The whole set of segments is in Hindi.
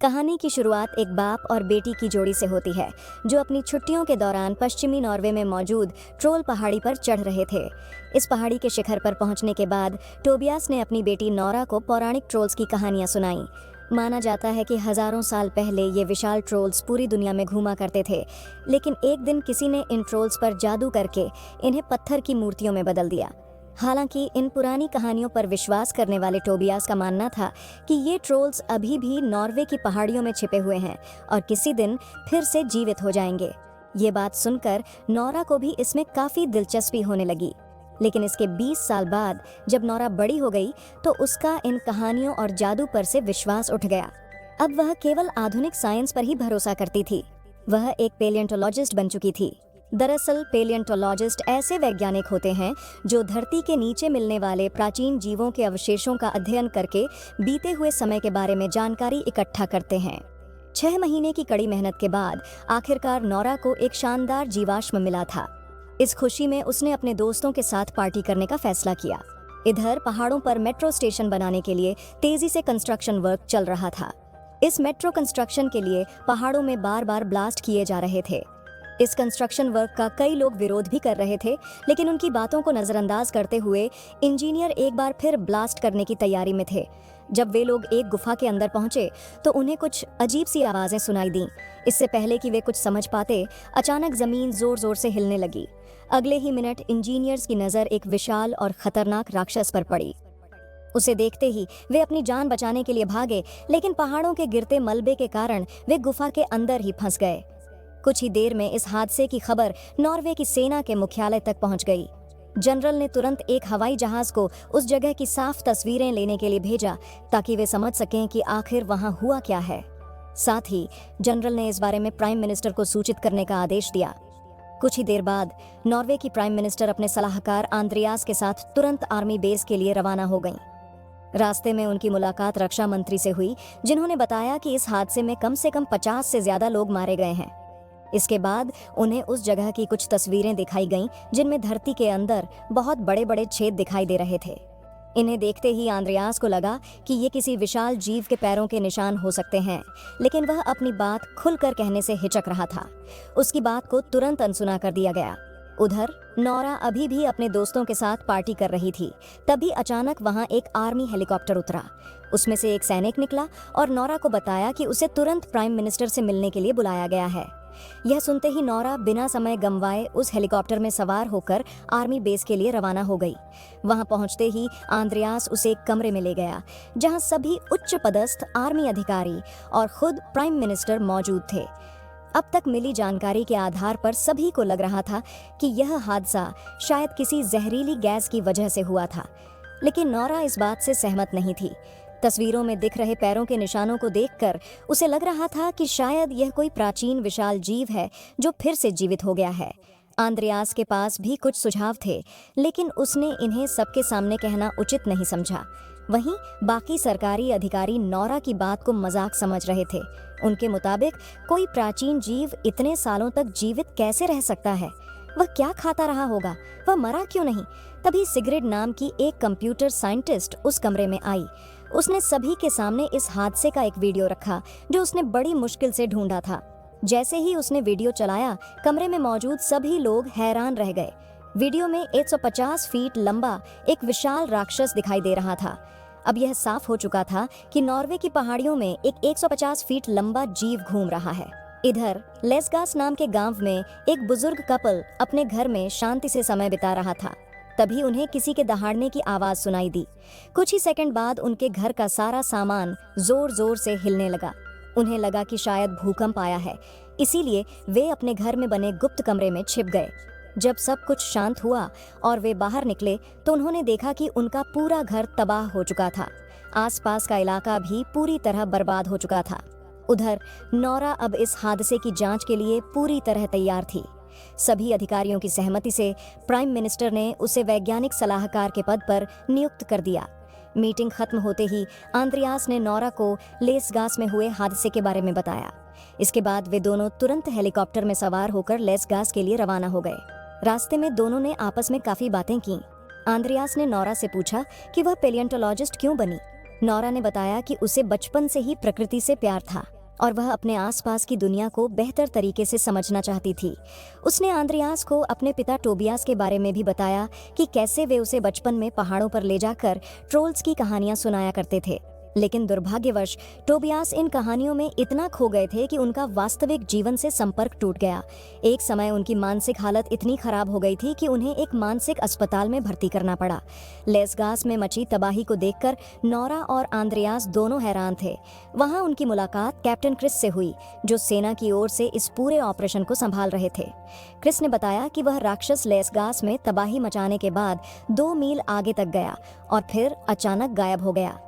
कहानी की शुरुआत एक बाप और बेटी की जोड़ी से होती है जो अपनी छुट्टियों के दौरान पश्चिमी नॉर्वे में मौजूद ट्रोल पहाड़ी पर चढ़ रहे थे। इस पहाड़ी के शिखर पर पहुंचने के बाद टोबियास ने अपनी बेटी नोरा को पौराणिक ट्रोल्स की कहानियां सुनाई। माना जाता है कि हजारों साल पहले ये विशाल ट्रोल्स पूरी दुनिया में घूमा करते थे, लेकिन एक दिन किसी ने इन ट्रोल्स पर जादू करके इन्हें पत्थर की मूर्तियों में बदल दिया। हालांकि इन पुरानी कहानियों पर विश्वास करने वाले टोबियास का मानना था कि ये ट्रोल्स अभी भी नॉर्वे की पहाड़ियों में छिपे हुए हैं और किसी दिन फिर से जीवित हो जाएंगे। ये बात सुनकर नोरा को भी इसमें काफी दिलचस्पी होने लगी, लेकिन इसके 20 साल बाद जब नोरा बड़ी हो गई तो उसका इन कहानियों और जादू पर से विश्वास उठ गया। अब वह केवल आधुनिक साइंस पर ही भरोसा करती थी। वह एक पेलियोंटोलॉजिस्ट बन चुकी थी। दरअसल पेलियोंटोलॉजिस्ट ऐसे वैज्ञानिक होते हैं जो धरती के नीचे मिलने वाले प्राचीन जीवों के अवशेषों का अध्ययन करके बीते हुए समय के बारे में जानकारी इकट्ठा करते हैं। 6 महीने की कड़ी मेहनत के बाद आखिरकार नोरा को एक शानदार जीवाश्म मिला था। इस खुशी में उसने अपने दोस्तों के साथ पार्टी करने का फैसला किया। इधर पहाड़ों पर मेट्रो स्टेशन बनाने के लिए तेजी से कंस्ट्रक्शन वर्क चल रहा था। इस मेट्रो कंस्ट्रक्शन के लिए पहाड़ों में बार बार ब्लास्ट किए जा रहे थे। इस कंस्ट्रक्शन वर्क का कई लोग विरोध भी कर रहे थे, लेकिन उनकी बातों को नजरअंदाज करते हुए इंजीनियर एक बार फिर ब्लास्ट करने की तैयारी में थे। जब वे लोग एक गुफा के अंदर पहुंचे तो उन्हें कुछ अजीब सी आवाजें सुनाई दीं। इससे पहले कि वे कुछ समझ पाते, अचानक जमीन जोर जोर से हिलने लगी। अगले ही मिनट इंजीनियर्स की नजर एक विशाल और खतरनाक राक्षस पर पड़ी। उसे देखते ही वे अपनी जान बचाने के लिए भागे, लेकिन पहाड़ों के गिरते मलबे के कारण वे गुफा के अंदर ही फंस गए। कुछ ही देर में इस हादसे की खबर नॉर्वे की सेना के मुख्यालय तक पहुंच गई। जनरल ने तुरंत एक हवाई जहाज को उस जगह की साफ तस्वीरें लेने के लिए भेजा ताकि वे समझ सकें कि आखिर वहां हुआ क्या है। साथ ही जनरल ने इस बारे में प्राइम मिनिस्टर को सूचित करने का आदेश दिया। कुछ ही देर बाद नॉर्वे की प्राइम मिनिस्टर अपने सलाहकार आंद्रियास के साथ तुरंत आर्मी बेस के लिए रवाना हो गईं। रास्ते में उनकी मुलाकात रक्षा मंत्री से हुई, जिन्होंने बताया कि इस हादसे में कम से कम 50 से ज्यादा लोग मारे गए हैं। इसके बाद उन्हें उस जगह की कुछ तस्वीरें दिखाई गईं जिनमें धरती के अंदर बहुत बड़े बड़े छेद दिखाई दे रहे थे। इन्हें देखते ही आंद्रियास को लगा कि ये किसी विशाल जीव के पैरों के निशान हो सकते हैं, लेकिन वह अपनी बात खुलकर कहने से हिचक रहा था। उसकी बात को तुरंत अनसुना कर दिया गया। उधर नोरा अभी भी अपने दोस्तों के साथ पार्टी कर रही थी। तभी अचानक वहां एक आर्मी हेलीकॉप्टर उतरा। उसमें से एक सैनिक निकला और नोरा को बताया कि उसे तुरंत प्राइम मिनिस्टर से मिलने के लिए बुलाया गया है। यह सुनते ही नोरा बिना समय गंवाए उस हेलीकॉप्टर में सवार होकर आर्मी बेस के लिए रवाना हो गई। वहां पहुंचते ही आंद्रियास उसे एक कमरे में ले गया, जहां सभी उच्च पदस्थ आर्मी अधिकारी और खुद प्राइम मिनिस्टर मौजूद थे। अब तक मिली जानकारी के आधार पर सभी को लग रहा था कि यह हादसा शायद किसी जहरीली गैस की वजह से हुआ था, लेकिन नोरा इस बात से सहमत नहीं थी। तस्वीरों में दिख रहे पैरों के निशानों को देखकर उसे लग रहा था कि शायद यह कोई प्राचीन विशाल जीव है जो फिर से जीवित हो गया है। आंद्रियास के पास भी कुछ सुझाव थे, लेकिन उसने इन्हें सबके सामने कहना उचित नहीं समझा। वहीं बाकी सरकारी अधिकारी नोरा की बात को मजाक समझ रहे थे। उनके मुताबिक कोई प्राचीन जीव इतने सालों तक जीवित कैसे रह सकता है? वह क्या खाता रहा होगा? वह मरा क्यों नहीं? तभी सिग्रिड नाम की एक कंप्यूटर साइंटिस्ट उस कमरे में आई। उसने सभी के सामने इस हादसे का एक वीडियो रखा जो उसने बड़ी मुश्किल से ढूंढा था। जैसे ही उसने वीडियो चलाया, कमरे में मौजूद सभी लोग हैरान रह गए। वीडियो में 150 फीट लंबा एक विशाल राक्षस दिखाई दे रहा था। अब यह साफ हो चुका था कि नॉर्वे की पहाड़ियों में एक 150 फीट लंबा जीव घूम रहा है। इधर लेस्गास नाम के गांव में एक बुजुर्ग कपल अपने घर में शांति से समय बिता रहा था। तभी उन्हें किसी के दहाड़ने की आवाज सुनाई दी। कुछ ही सेकंड बाद उनके घर का सारा सामान जोर जोर से हिलने लगा। उन्हें लगा कि शायद भूकंप आया है, इसीलिए वे अपने घर में बने गुप्त कमरे में छिप गए। जब सब कुछ शांत हुआ और वे बाहर निकले तो उन्होंने देखा कि उनका पूरा घर तबाह हो चुका था। आसपास का इलाका भी पूरी तरह बर्बाद हो चुका था। उधर नोरा अब इस हादसे की जांच के लिए पूरी तरह तैयार थी। सभी अधिकारियों की सहमति से प्राइम मिनिस्टर ने उसे वैज्ञानिक सलाहकार के पद पर नियुक्त कर दिया। मीटिंग खत्म होते ही आंद्रियास ने नोरा को लेस्गास में हुए हादसे के बारे में बताया। इसके बाद वे दोनों तुरंत हेलीकॉप्टर में सवार होकर लेस्गास के लिए रवाना हो गए। रास्ते में दोनों ने आपस में काफी बातें की। आंद्रियास ने नोरा से पूछा कि वह पेलियोंटोलॉजिस्ट क्यों बनी। नोरा ने बताया कि उसे बचपन से ही प्रकृति से प्यार था और वह अपने आसपास की दुनिया को बेहतर तरीके से समझना चाहती थी। उसने आंद्रियास को अपने पिता टोबियास के बारे में भी बताया कि कैसे वे उसे बचपन में पहाड़ों पर ले जाकर ट्रोल्स की कहानियां सुनाया करते थे। लेकिन दुर्भाग्यवश टोबियास इन कहानियों में इतना खो गए थे कि उनका वास्तविक जीवन से संपर्क टूट गया। एक समय उनकी मानसिक हालत इतनी खराब हो गई थी कि उन्हें एक मानसिक अस्पताल में भर्ती करना पड़ा। लेस्गास में मची तबाही को देखकर नोरा और आंद्रियास दोनों हैरान थे। वहां उनकी मुलाकात कैप्टन क्रिस से हुई, जो सेना की ओर से इस पूरे ऑपरेशन को संभाल रहे थे। क्रिस ने बताया कि वह राक्षस लेस्गास में तबाही मचाने के बाद 2 मील आगे तक गया और फिर अचानक गायब हो गया।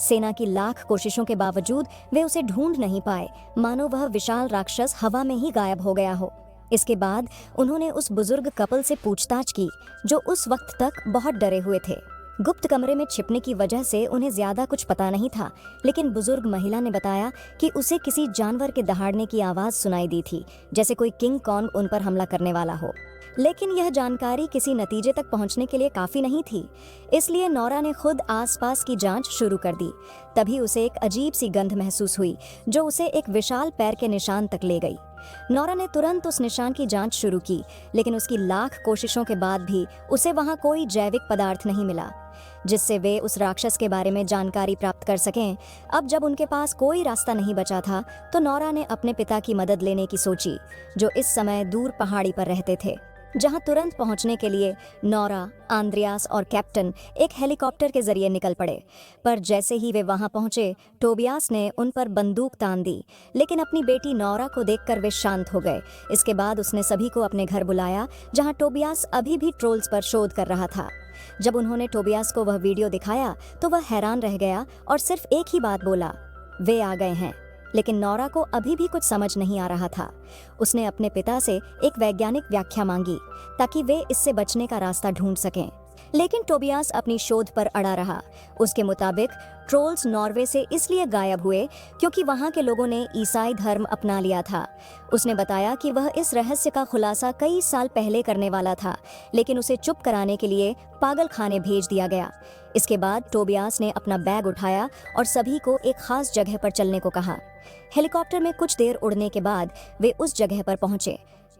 सेना की लाख कोशिशों के बावजूद वे उसे ढूंढ नहीं पाए, मानो वह विशाल राक्षस हवा में ही गायब हो गया हो। इसके बाद उन्होंने उस बुजुर्ग कपल से पूछताछ की, जो उस वक्त तक बहुत डरे हुए थे। गुप्त कमरे में छिपने की वजह से उन्हें ज्यादा कुछ पता नहीं था, लेकिन बुजुर्ग महिला ने बताया कि उसे किसी जानवर के दहाड़ने की आवाज सुनाई दी थी, जैसे कोई किंग कॉन्ग उन पर हमला करने वाला हो। लेकिन यह जानकारी किसी नतीजे तक पहुंचने के लिए काफी नहीं थी, इसलिए नोरा ने खुद आसपास की जांच शुरू कर दी। तभी उसे एक अजीब सी गंध महसूस हुई, जो उसे एक विशाल पैर के निशान तक ले गई। नोरा ने तुरंत उस निशान की जांच शुरू की, लेकिन उसकी लाख कोशिशों के बाद भी उसे वहां कोई जैविक पदार्थ नहीं मिला, जिससे वे उस राक्षस के बारे में जानकारी प्राप्त कर सकें। अब जब उनके पास कोई रास्ता नहीं बचा था, तो नोरा ने अपने पिता की मदद लेने की सोची, जो इस समय दूर पहाड़ी पर रहते थे, जहां तुरंत पहुंचने के लिए नोरा, आंद्रियास और कैप्टन एक हेलीकॉप्टर के जरिए निकल पड़े। पर जैसे ही वे वहां पहुंचे, टोबियास ने उन पर बंदूक तान दी, लेकिन अपनी बेटी नोरा को देखकर वे शांत हो गए। इसके बाद उसने सभी को अपने घर बुलाया, जहां टोबियास अभी भी ट्रोल्स पर शोध कर रहा था। जब उन्होंने टोबियास को वह वीडियो दिखाया, तो वह हैरान रह गया और सिर्फ एक ही बात बोला, वे आ गए हैं। लेकिन नोरा को अभी भी कुछ समझ नहीं आ रहा था। उसने अपने पिता से एक वैज्ञानिक व्याख्या मांगी, ताकि वे इससे बचने का रास्ता ढूंढ सकें। लेकिन टोबियास अपनी शोध पर अड़ा रहा। उसके मुताबिक ट्रोल्स नॉर्वे से इसलिए गायब हुए क्योंकि वहां के लोगों ने ईसाई धर्म अपना लिया था। उसने बताया कि वह इस रहस्य का खुलासा कई साल पहले करने वाला था, लेकिन उसे चुप कराने के लिए पागल खाने भेज दिया गया। इसके बाद टोबियास ने अपना बैग उठाया और सभी को एक खास जगह पर चलने को कहा। हेलीकॉप्टर में कुछ देर उड़ने के बाद वे उस जगह पर पहुंचे।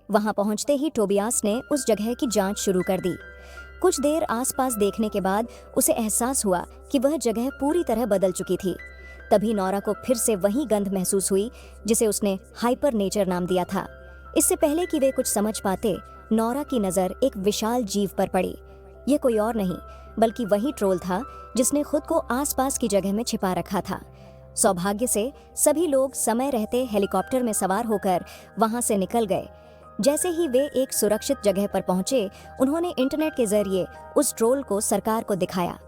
वहां पहुंचते ही टोबियास ने उस जगह की जांच शुरू कर दी। कुछ देर आसपास देखने के बाद उसे एहसास हुआ कि वह जगह पूरी तरह बदल चुकी थी। तभी नोरा को फिर से वही गंध महसूस हुई, जिसे उसने हाइपर नेचर नाम दिया था। इससे पहले कि वे कुछ समझ पाते, नोरा की नज़र एक विशाल जीव पर पड़ी। यह कोई और नहीं बल्कि वही ट्रोल था जिसने खुद को आसपास की जगह में छिपा रखा था। सौभाग्य से सभी लोग समय रहते हेलीकॉप्टर में सवार होकर वहां से निकल गए। जैसे ही वे एक सुरक्षित जगह पर पहुंचे, उन्होंने इंटरनेट के जरिए उस ट्रोल को सरकार को दिखाया।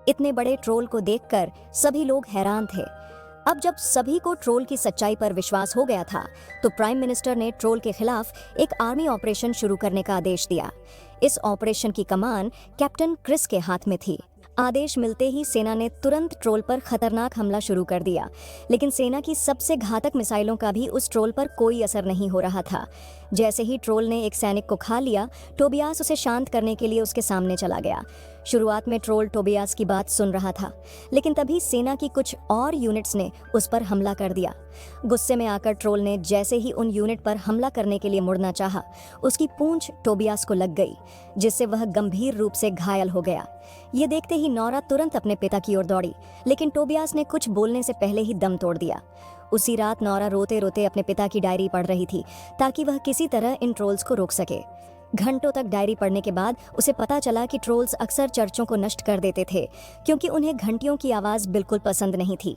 इतने बड़े ट्रोल को देखकर सभी लोग हैरान थे। अब जब सभी को ट्रोल की सच्चाई पर विश्वास हो गया था, तो प्राइम मिनिस्टर ने ट्रोल के खिलाफ एक आर्मी ऑपरेशन शुरू करने का आदेश दिया। इस ऑपरेशन की कमान कैप्टन क्रिस के हाथ में थी। आदेश मिलते ही सेना ने तुरंत ट्रोल पर खतरनाक हमला शुरू कर दिया, लेकिन सेना की सबसे घातक मिसाइलों का भी उस ट्रोल पर कोई असर नहीं हो रहा था। जैसे ही ट्रोल ने एक सैनिक को खा लिया, टोबियास उसे शांत करने के लिए उसके सामने चला गया। शुरुआत में ट्रोल टोबियास की बात सुन रहा था, लेकिन तभी सेना की कुछ और यूनिट्स ने उस पर हमला कर दिया। गुस्से में आकर ट्रोल ने जैसे ही उन यूनिट पर हमला करने के लिए मुड़ना चाहा, उसकी पूंछ टोबियास को लग गई, जिससे वह गंभीर रूप से घायल हो गया। ये देखते ही नोरा तुरंत अपने पिता की ओर दौड़ी, लेकिन टोबियास ने कुछ बोलने से पहले ही दम तोड़ दिया। उसी रात नोरा रोते रोते अपने पिता की डायरी पढ़ रही थी, ताकि वह किसी तरह इन ट्रोल्स को रोक सके। घंटों तक डायरी पढ़ने के बाद उसे पता चला कि ट्रोल्स अक्सर चर्चों को नष्ट कर देते थे, क्योंकि उन्हें घंटियों की आवाज बिल्कुल पसंद नहीं थी।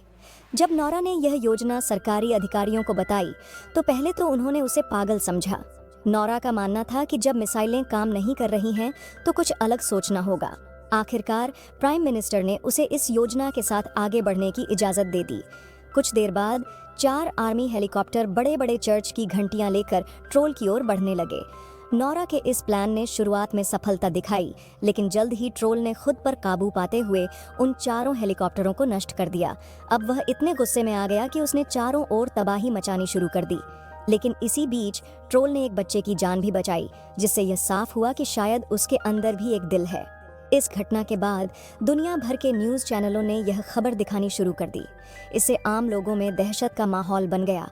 जब नोरा ने यह योजना सरकारी अधिकारियों को बताई, तो पहले तो उन्होंने उसे पागल समझा। नोरा का मानना था कि जब मिसाइलें काम नहीं कर रही हैं, तो कुछ अलग सोचना होगा। आखिरकार प्राइम मिनिस्टर ने उसे इस योजना के साथ आगे बढ़ने की इजाजत दे दी। कुछ देर बाद 4 आर्मी हेलीकॉप्टर बड़े बड़े चर्च की घंटियां लेकर ट्रोल की ओर बढ़ने लगे। नोरा के इस प्लान ने शुरुआत में सफलता दिखाई, लेकिन जल्द ही ट्रोल ने खुद पर काबू पाते हुए उन चारों हेलीकॉप्टरों को नष्ट कर दिया। अब वह इतने गुस्से में आ गया कि उसने चारों ओर तबाही मचानी शुरू कर दी। लेकिन इसी बीच ट्रोल ने एक बच्चे की जान भी बचाई, जिससे यह साफ हुआ कि शायद उसके अंदर भी एक दिल है। इस घटना के बाद दुनिया भर के न्यूज़ चैनलों ने यह खबर दिखानी शुरू कर दी। इससे आम लोगों में दहशत का माहौल बन गया।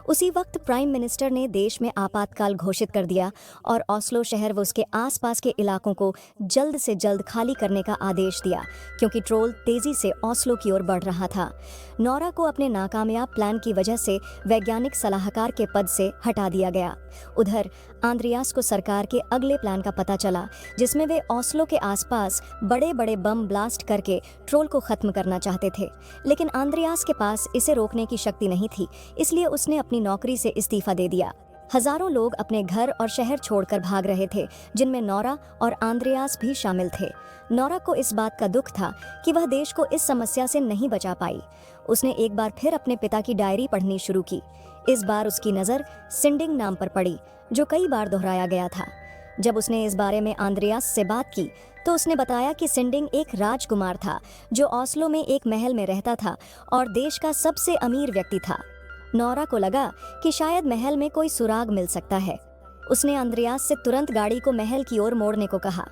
उसी वक्त प्राइम मिनिस्टर ने देश में आपातकाल घोषित कर दिया और ओस्लो शहर व उसके आसपास के इलाकों को जल्द से जल्द खाली करने का आदेश दिया, क्योंकि ट्रोल तेजी से ओस्लो की ओर बढ़ रहा था। नोरा को अपने नाकामयाब प्लान की वजह से वैज्ञानिक सलाहकार के पद से हटा दिया गया। उधर आंद्रियास को सरकार के अगले प्लान का पता चला, जिसमें वे ओस्लो के आसपास बड़े बड़े बम ब्लास्ट करके ट्रोल को खत्म करना चाहते थे। लेकिन आंद्रियास के पास इसे रोकने की शक्ति नहीं थी, इसलिए उसने अपनी नौकरी से इस्तीफा दे दिया। हजारों लोग अपने घर और शहर छोड़कर भाग रहे थे, जिनमें नोरा और आंद्रियास भी शामिल थे। नोरा को इस बात का दुख था कि वह देश को इस समस्या से नहीं बचा पाई। उसने एक बार फिर अपने पिता की डायरी पढ़नी शुरू की। इस बार उसकी नज़र सिंडिंग नाम पर पड़ी, जो कई बार दोहराया गया था। जब उसने इस बारे में आंद्रियास से बात की तो उसने बताया कि सिंडिंग एक राजकुमार था जो ओस्लो में एक महल में रहता था और देश का सबसे अमीर व्यक्ति था। नोरा को लगा कि शायद महल में कोई सुराग मिल सकता है। उसने आंद्रियास से तुरंत गाड़ी को महल की ओर मोड़ने को कहा।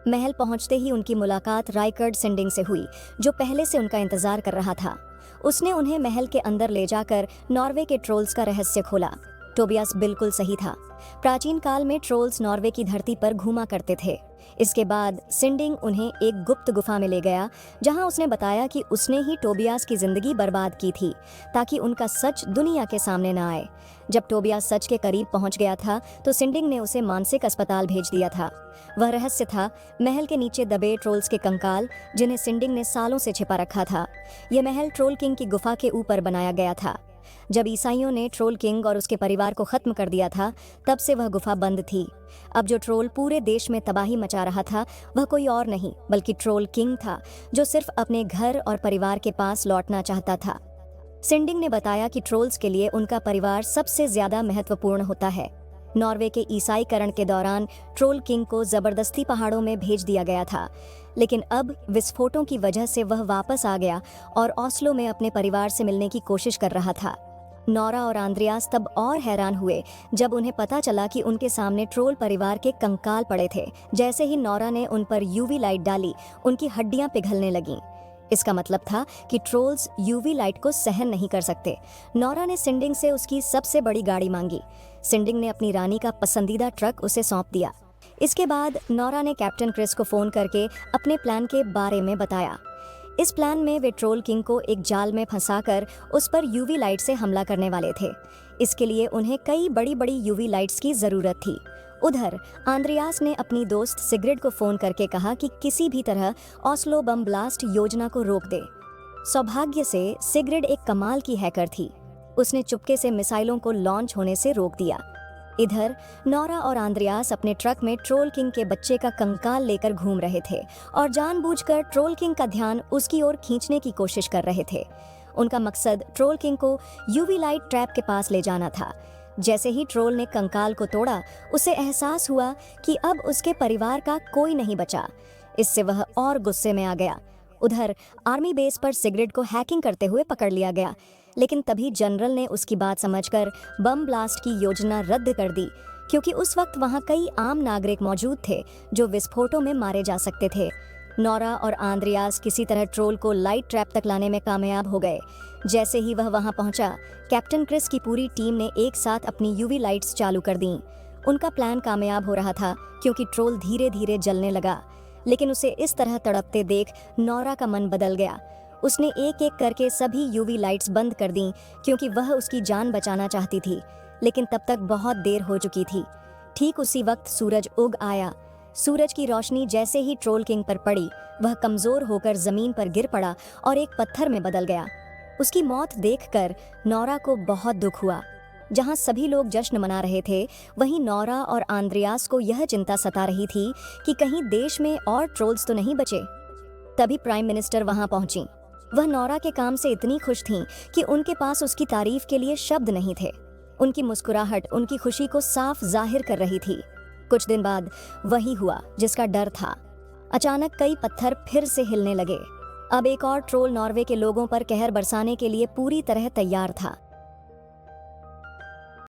महल पहुंचते ही उनकी मुलाकात राइकर्ड सिंडिंग से हुई, जो पहले से उनका इंतजार कर रहा था। उसने उन्हें महल के अंदर ले जाकर नॉर्वे के ट्रोल्स का रहस्य खोला। टोबियास बिल्कुल सही था। प्राचीन काल में ट्रोल्स नॉर्वे की धरती पर घूमा करते थे। इसके बाद सिंडिंग उन्हें एक गुप्त गुफा में ले गया, जहां उसने बताया कि उसने ही टोबियास की जिंदगी बर्बाद की थी, ताकि उनका सच दुनिया के सामने न आए। जब टोबियास सच के करीब पहुंच गया था तो सिंडिंग ने उसे मानसिक अस्पताल भेज दिया था। वह रहस्य था महल के नीचे दबे ट्रोल्स के कंकाल, जिन्हें सिंडिंग ने सालों से छिपा रखा था। यह महल ट्रोल किंग की गुफा के ऊपर बनाया गया था। जब ईसाइयों ने ट्रोल किंग और उसके परिवार को खत्म कर दिया था, तब से वह गुफा बंद थी। अब जो ट्रोल पूरे देश में तबाही मचा रहा था, वह कोई और नहीं बल्कि ट्रोल किंग था, जो सिर्फ अपने घर और परिवार के पास लौटना चाहता था। सिंडिंग ने बताया कि ट्रोल्स के लिए उनका परिवार सबसे ज्यादा महत्वपूर्ण होता है। नॉर्वे के ईसाईकरण के दौरान ट्रोल किंग को जबरदस्ती पहाड़ों में भेज दिया गया था, लेकिन अब विस्फोटों की वजह से वह वापस आ गया और ओस्लो में अपने परिवार से मिलने की कोशिश कर रहा था। नोरा और आंद्रियास तब और हैरान हुए जब उन्हें पता चला कि उनके सामने ट्रोल परिवार के कंकाल पड़े थे। जैसे ही नोरा ने उन पर यूवी लाइट डाली, उनकी हड्डियां पिघलने लगीं। इसका मतलब था कि ट्रोल्स यूवी लाइट को सहन नहीं कर सकते। नोरा ने सिंडिंग से उसकी सबसे बड़ी गाड़ी मांगी। सिंडिंग ने अपनी रानी का पसंदीदा ट्रक उसे सौंप दिया। इसके बाद नोरा ने कैप्टन क्रिस को फोन करके अपने प्लान के बारे में बताया। इस प्लान में वे ट्रोल किंग को एक जाल में फंसाकर उस पर यूवी लाइट से हमला करने वाले थे। इसके लिए उन्हें कई बड़ी बड़ी यूवी लाइट्स की जरूरत थी। उधर आंद्रियास ने अपनी दोस्त सिग्रिड को फोन करके कहा कि किसी भी तरह ओस्लो बम ब्लास्ट योजना को रोक दे। सौभाग्य से सिग्रिड एक कमाल की हैकर थी। उसने चुपके से मिसाइलों को लॉन्च होने से रोक दिया। इधर नोरा और आंद्रियास अपने ट्रक में ट्रोल किंग के बच्चे का कंकाल लेकर घूम रहे थे और जानबूझकर ट्रोल किंग का ध्यान उसकी ओर खींचने की कोशिश कर रहे थे। उनका मकसद ट्रोल किंग को यूवी लाइट ट्रैप के पास ले जाना था। जैसे ही ट्रोल ने कंकाल को तोड़ा, उसे एहसास हुआ कि अब उसके परिवार का कोई नहीं बचा। इससे वह और गुस्से में आ गया। उधर आर्मी बेस पर सिग्रिड को हैकिंग करते हुए पकड़ लिया गया, लेकिन तभी जनरल ने उसकी बात समझकर बम ब्लास्ट की योजना रद्द कर दी, क्योंकि उस वक्त वहां कई आम नागरिक मौजूद थे जो विस्फोटों में मारे जा सकते थे। नोरा और आंद्रियास किसी तरह ट्रोल को लाइट ट्रैप तक लाने में कामयाब हो गए। जैसे ही वह वहां पहुंचा, कैप्टन क्रिस की पूरी टीम ने एक साथ अपनी यूवी लाइट्स चालू कर दी। उनका प्लान कामयाब हो रहा था, क्योंकि ट्रोल धीरे धीरे जलने लगा। लेकिन उसे इस तरह तड़पते देख नोरा का मन बदल गया। उसने एक एक करके सभी यूवी लाइट्स बंद कर दी, क्योंकि वह उसकी जान बचाना चाहती थी। लेकिन तब तक बहुत देर हो चुकी थी। ठीक उसी वक्त सूरज उग आया। सूरज की रोशनी जैसे ही ट्रोल किंग पर पड़ी, वह कमजोर होकर जमीन पर गिर पड़ा और एक पत्थर में बदल गया। उसकी मौत देखकर नोरा को बहुत दुख हुआ। जहां सभी लोग जश्न मना रहे थे, वहीं नोरा और आंद्रियास को यह चिंता सता रही थी कि कहीं देश में और ट्रोल्स तो नहीं बचे। तभी प्राइम मिनिस्टर वहां पहुंची। वह नोरा के काम से इतनी खुश थीं कि उनके पास उसकी तारीफ के लिए शब्द नहीं थे। उनकी मुस्कुराहट उनकी खुशी को साफ जाहिर कर रही थी। कुछ दिन बाद वही हुआ जिसका डर था। अचानक कई पत्थर फिर से हिलने लगे। अब एक और ट्रोल नॉर्वे के लोगों पर कहर बरसाने के लिए पूरी तरह तैयार था।